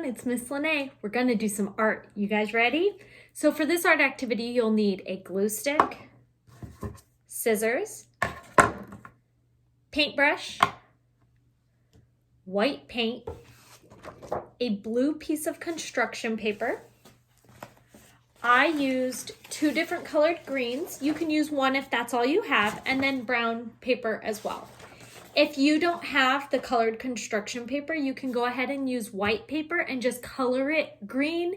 everyone, it's Miss Lene. We're gonna do some art. You guys ready? So for this art activity, you'll need a glue stick, scissors, paintbrush, white paint, a blue piece of construction paper. I used 2 different colored greens. You can use one if that's all you have, and then brown paper as well. If you don't have the colored construction paper, you can go ahead and use white paper and just color it green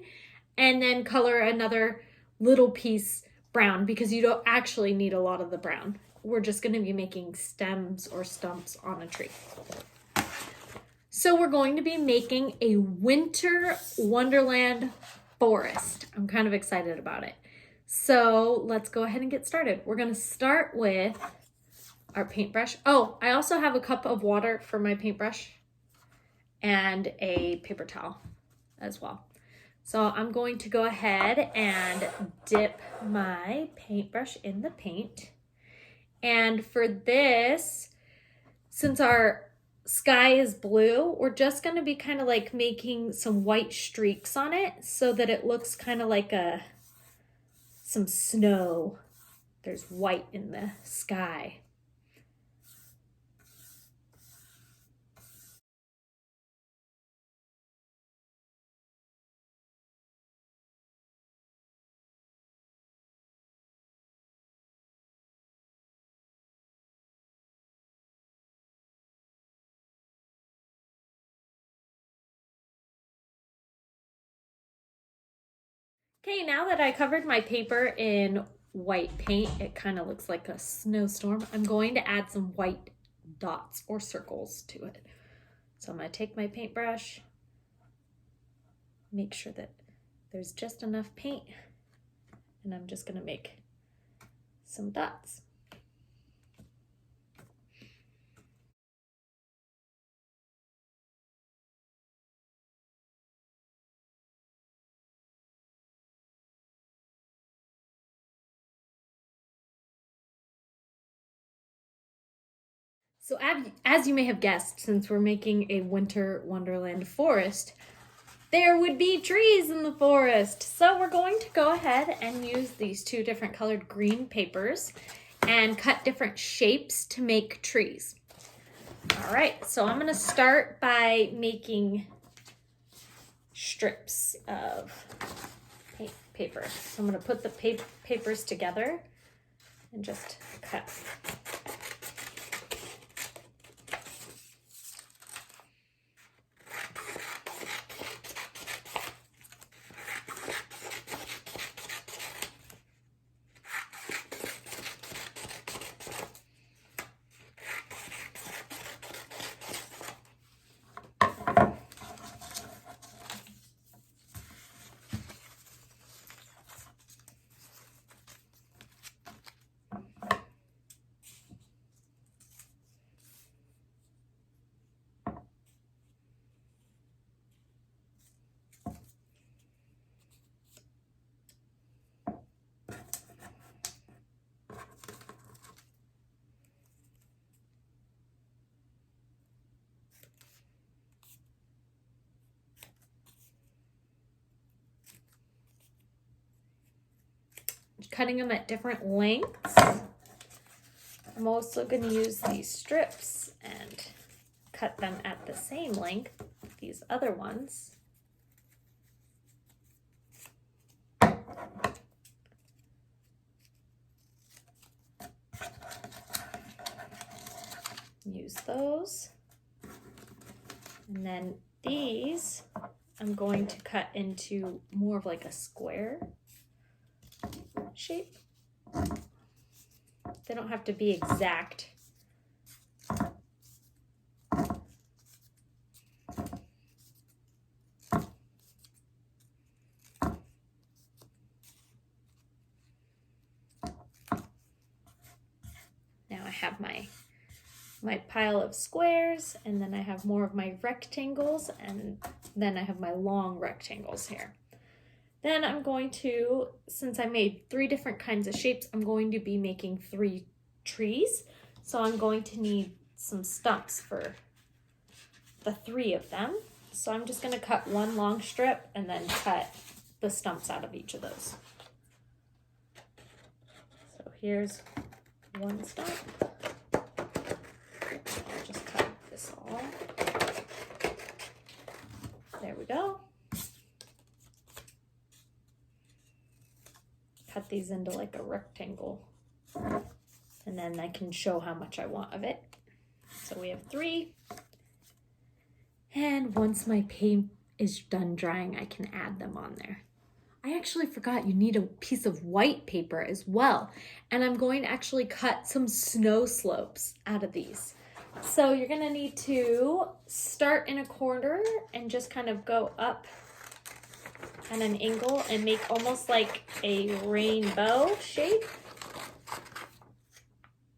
and then color another little piece brown because you don't actually need a lot of the brown. We're just going to be making stems or stumps on a tree. So we're going to be making a winter wonderland forest. I'm kind of excited about it. So let's go ahead and get started. We're going to start with our paintbrush. Oh, I also have a cup of water for my paintbrush and a paper towel as well. So I'm going to go ahead and dip my paintbrush in the paint. And for this, since our sky is blue, we're just going to be kind of like making some white streaks on it so that it looks kind of like some snow. There's white in the sky. Okay, now that I covered my paper in white paint, it kind of looks like a snowstorm. I'm going to add some white dots or circles to it. So I'm going to take my paintbrush, make sure that there's just enough paint, and I'm just going to make some dots. So as you may have guessed, since we're making a winter wonderland forest, there would be trees in the forest. So we're going to go ahead and use these 2 different colored green papers and cut different shapes to make trees. All right, so I'm going to start by making strips of paper. So I'm going to put the papers together and just cut. Cutting them at different lengths. I'm also going to use these strips and cut them at the same length, these other ones. Use those. And then these I'm going to cut into more of like a square shape. They don't have to be exact. Now I have my pile of squares, and then I have more of my rectangles, and then I have my long rectangles here. Then I'm going to, since I made 3 different kinds of shapes, I'm going to be making 3 trees. So I'm going to need some stumps for the 3 of them. So I'm just gonna cut one long strip and then cut the stumps out of each of those. So here's one stump. I'll just cut this all. There we go. Cut these into like a rectangle. And then I can show how much I want of it. So we have 3. And once my paint is done drying, I can add them on there. I actually forgot you need a piece of white paper as well. And I'm going to actually cut some snow slopes out of these. So you're gonna need to start in a corner and just kind of go up at an angle and make almost like a rainbow shape.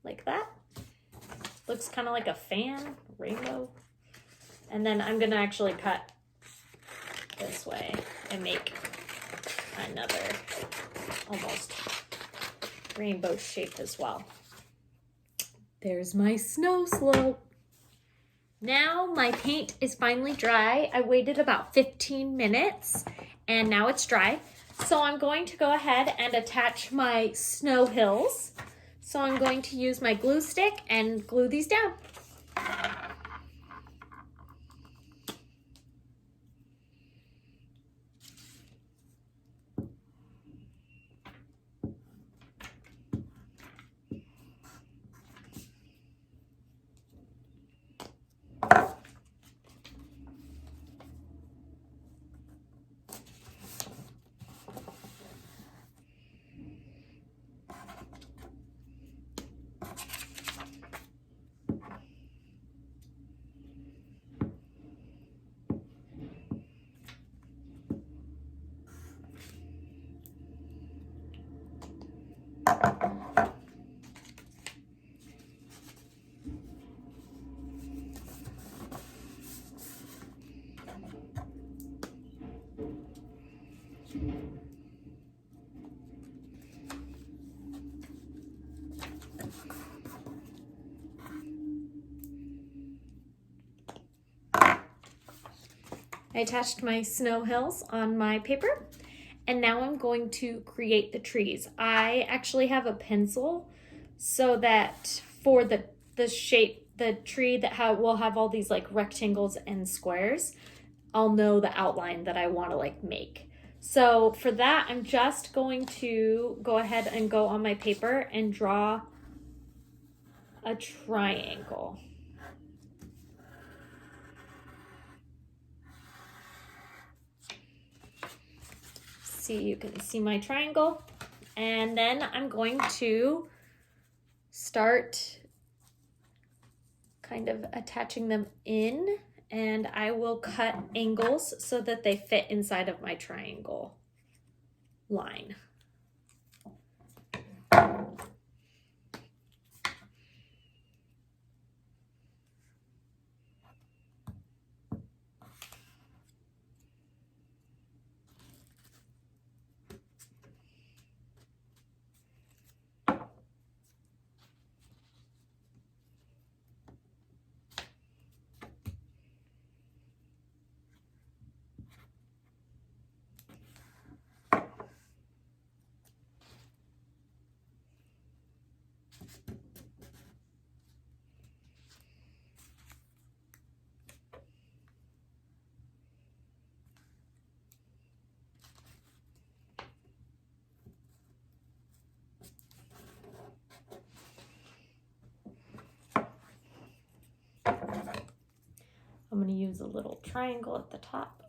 Like that. Looks kind of like a fan, rainbow. And then I'm gonna actually cut this way and make another almost rainbow shape as well. There's my snow slope. Now my paint is finally dry. I waited about 15 minutes and now it's dry. So I'm going to go ahead and attach my snow hills. So I'm going to use my glue stick and glue these down. I attached my snow hills on my paper and now I'm going to create the trees. I actually have a pencil so that for the shape, the tree that will have all these like rectangles and squares, I'll know the outline that I want to like make. So for that, I'm just going to go ahead and go on my paper and draw a triangle. See, you can see my triangle. And then I'm going to start kind of attaching them in, and I will cut angles so that they fit inside of my triangle line. I'm going to use a little triangle at the top.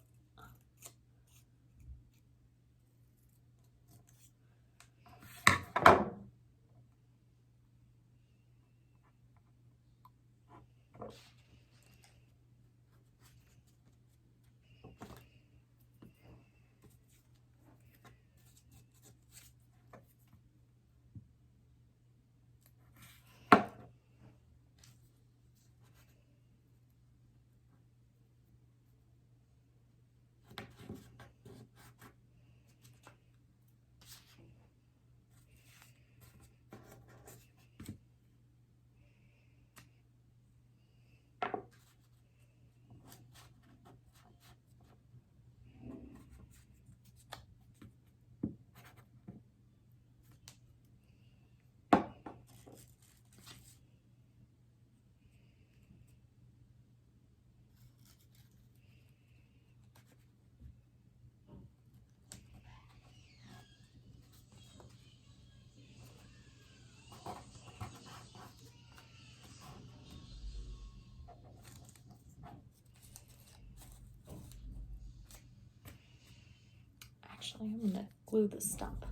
Actually, I'm going to glue the stump.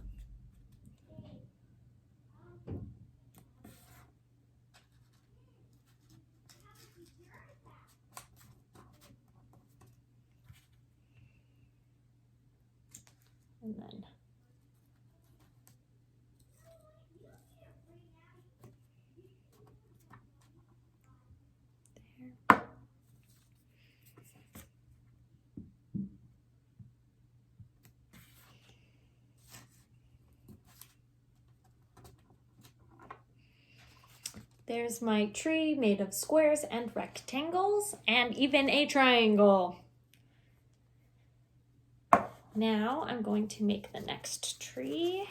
And then there. There's my tree made of squares and rectangles and even a triangle. Now I'm going to make the next tree.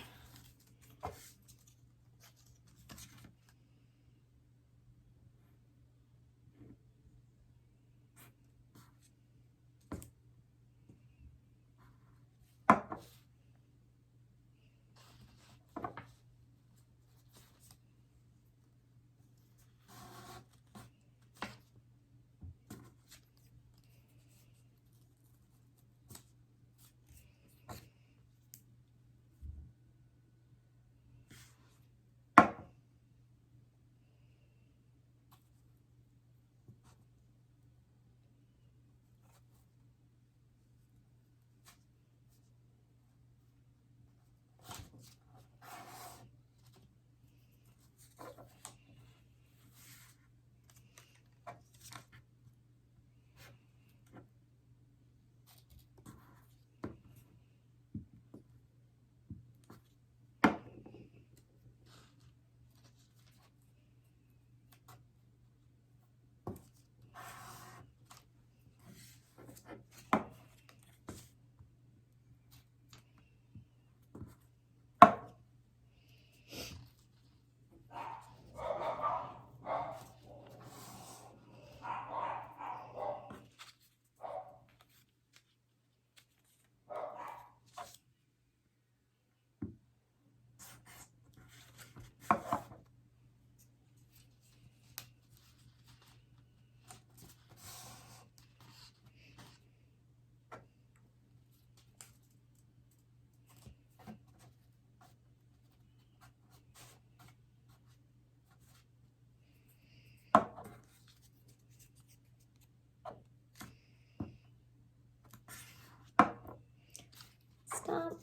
Stump.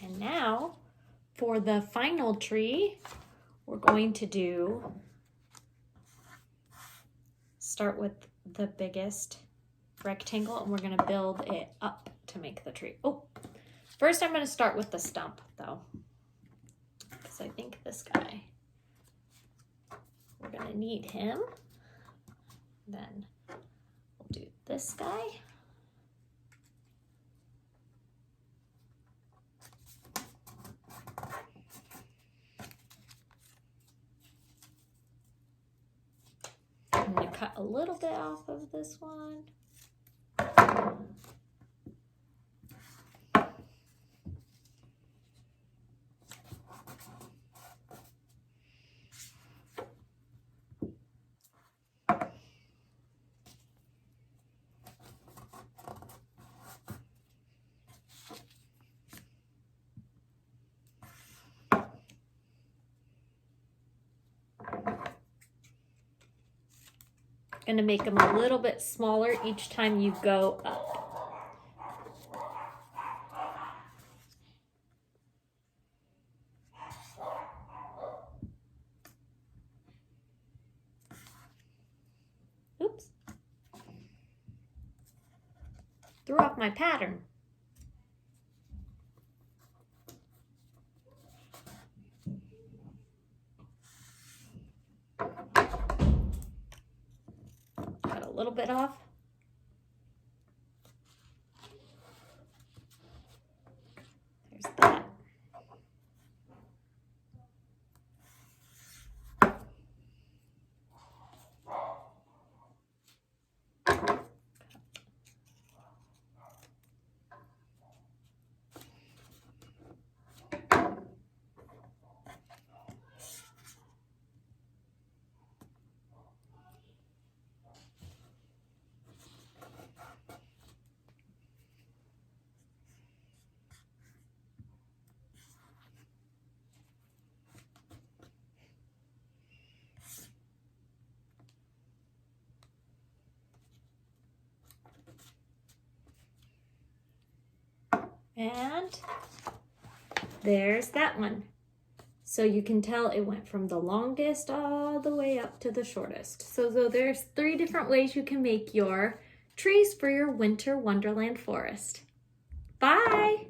And now for the final tree, we're going to start with the biggest rectangle and we're going to build it up to make the tree. Oh, first I'm going to start with the stump though, because I think this guy, we're going to need him. Then we'll do this guy. I'm going to cut a little bit off of this one. Going to make them a little bit smaller each time you go up. Oops. Threw off my pattern. Got a little bit off. There's that. And there's that one. So you can tell it went from the longest all the way up to the shortest. So there's 3 different ways you can make your trees for your winter Wonderland forest. Bye!